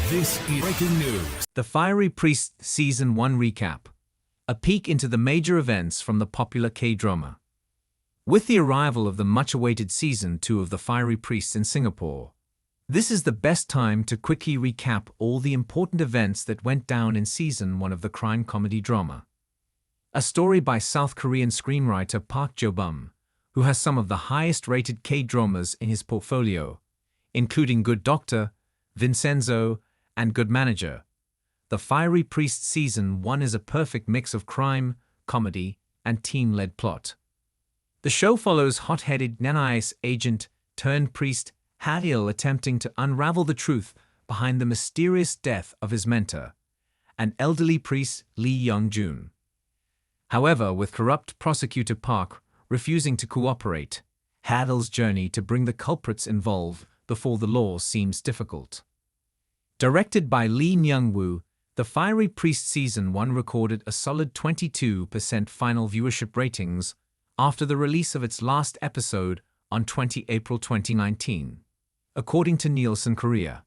This is breaking news. The Fiery Priest Season 1 Recap. A peek into the major events from the popular K-drama. With the arrival of the much-awaited Season 2 of The Fiery Priest in Singapore, this is the best time to quickly recap all the important events that went down in Season 1 of the crime comedy drama. A story by South Korean screenwriter Park Jae-bum, who has some of the highest-rated K-dramas in his portfolio, including Good Doctor, Vincenzo and Good Manager. The Fiery Priest Season 1 is a perfect mix of crime, comedy, and team-led plot. The show follows hot-headed NIS agent-turned-priest Ha-il attempting to unravel the truth behind the mysterious death of his mentor, an elderly priest Lee Young-jun. However, with corrupt prosecutor Park refusing to cooperate, Ha-il's journey to bring the culprits involved before the law seems difficult. Directed by Lee Myung-woo, The Fiery Priest Season 1 recorded a solid 22% final viewership ratings after the release of its last episode on 20 April 2019, according to Nielsen Korea.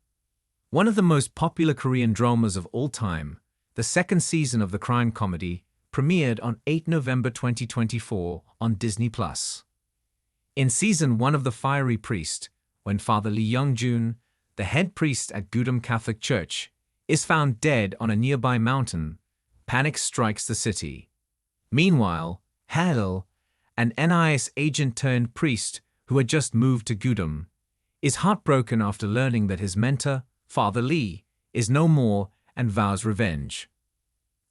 One of the most popular Korean dramas of all time, the second season of the crime comedy premiered on 8 November 2024 on Disney+. In Season 1 of The Fiery Priest, when Father Lee Young-jun, the head priest at Gudam Catholic Church, is found dead on a nearby mountain, panic strikes the city. Meanwhile, Ha-il, an NIS agent-turned-priest who had just moved to Gudam, is heartbroken after learning that his mentor, Father Lee, is no more and vows revenge.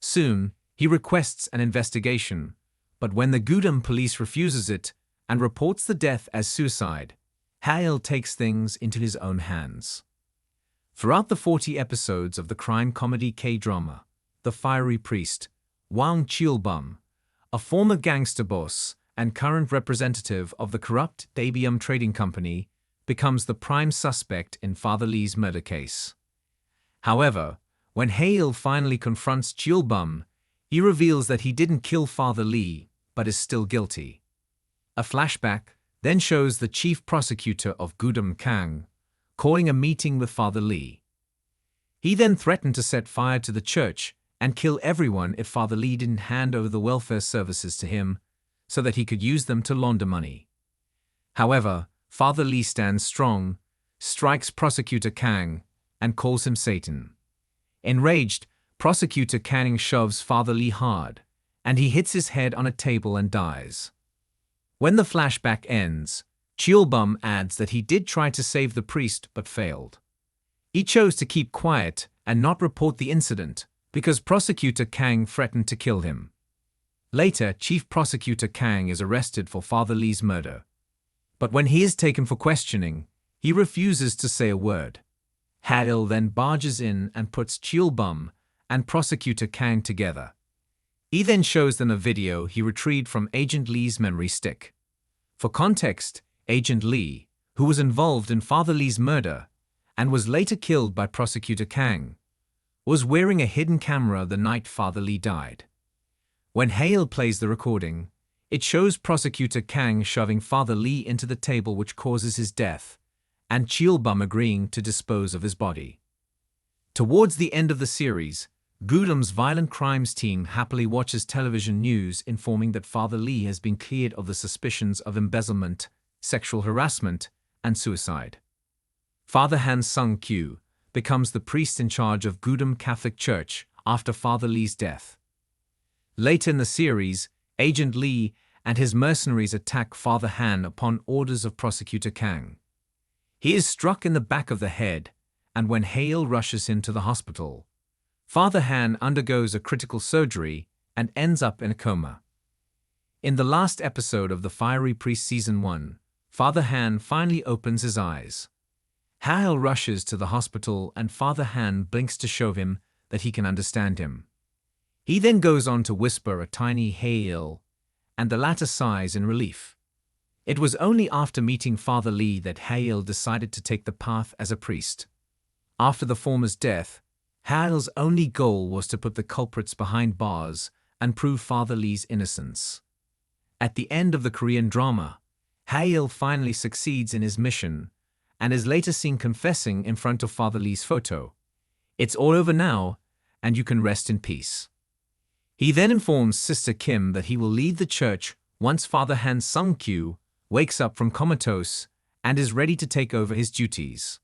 Soon, he requests an investigation, but when the Gudam police refuses it and reports the death as suicide, Ha-il takes things into his own hands. Throughout the 40 episodes of the crime comedy K-drama, The Fiery Priest, Hwang Cheol-bum, a former gangster boss and current representative of the corrupt Daebium Trading Company, becomes the prime suspect in Father Lee's murder case. However, when Ha-il finally confronts Cheol-bum, he reveals that he didn't kill Father Lee, but is still guilty. A flashback then shows the chief prosecutor of Gudam Kang calling a meeting with Father Lee. He then threatened to set fire to the church and kill everyone if Father Lee didn't hand over the welfare services to him so that he could use them to launder money. However, Father Lee stands strong, strikes Prosecutor Kang, and calls him Satan. Enraged, Prosecutor Kang shoves Father Lee hard, and he hits his head on a table and dies. When the flashback ends, Cheol-bum adds that he did try to save the priest but failed. He chose to keep quiet and not report the incident because Prosecutor Kang threatened to kill him. Later, Chief Prosecutor Kang is arrested for Father Lee's murder. But when he is taken for questioning, he refuses to say a word. Ha-il then barges in and puts Cheol-bum and Prosecutor Kang together. He then shows them a video he retrieved from Agent Lee's memory stick. For context, Agent Lee, who was involved in Father Lee's murder and was later killed by Prosecutor Kang, was wearing a hidden camera the night Father Lee died. When Ha-il plays the recording, it shows Prosecutor Kang shoving Father Lee into the table which causes his death, and Cheol-bum agreeing to dispose of his body. Towards the end of the series, Gudam's violent crimes team happily watches television news informing that Father Lee has been cleared of the suspicions of embezzlement, sexual harassment, and suicide. Father Han Sung-kyu becomes the priest in charge of Gudam Catholic Church after Father Lee's death. Later in the series, Agent Lee and his mercenaries attack Father Han upon orders of Prosecutor Kang. He is struck in the back of the head, and when Ha-il rushes him to the hospital, Father Han undergoes a critical surgery and ends up in a coma. In the last episode of The Fiery Priest Season 1, Father Han finally opens his eyes. Ha-il rushes to the hospital and Father Han blinks to show him that he can understand him. He then goes on to whisper a tiny Ha-il, and the latter sighs in relief. It was only after meeting Father Lee that Ha-il decided to take the path as a priest. After the former's death, Ha-il's only goal was to put the culprits behind bars and prove Father Lee's innocence. At the end of the Korean drama, Ha-il finally succeeds in his mission and is later seen confessing in front of Father Lee's photo. It's all over now, and you can rest in peace. He then informs Sister Kim that he will leave the church once Father Han Sung-kyu wakes up from comatose and is ready to take over his duties.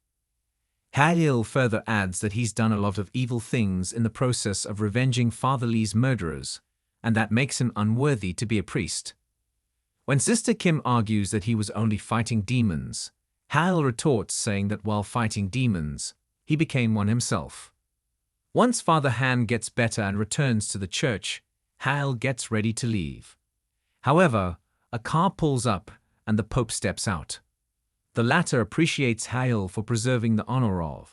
Ha-il further adds that he's done a lot of evil things in the process of revenging Father Lee's murderers, and that makes him unworthy to be a priest. When Sister Kim argues that he was only fighting demons, Ha-il retorts saying that while fighting demons, he became one himself. Once Father Han gets better and returns to the church, Ha-il gets ready to leave. However, a car pulls up and the Pope steps out. The latter appreciates Ha-il for preserving the honor of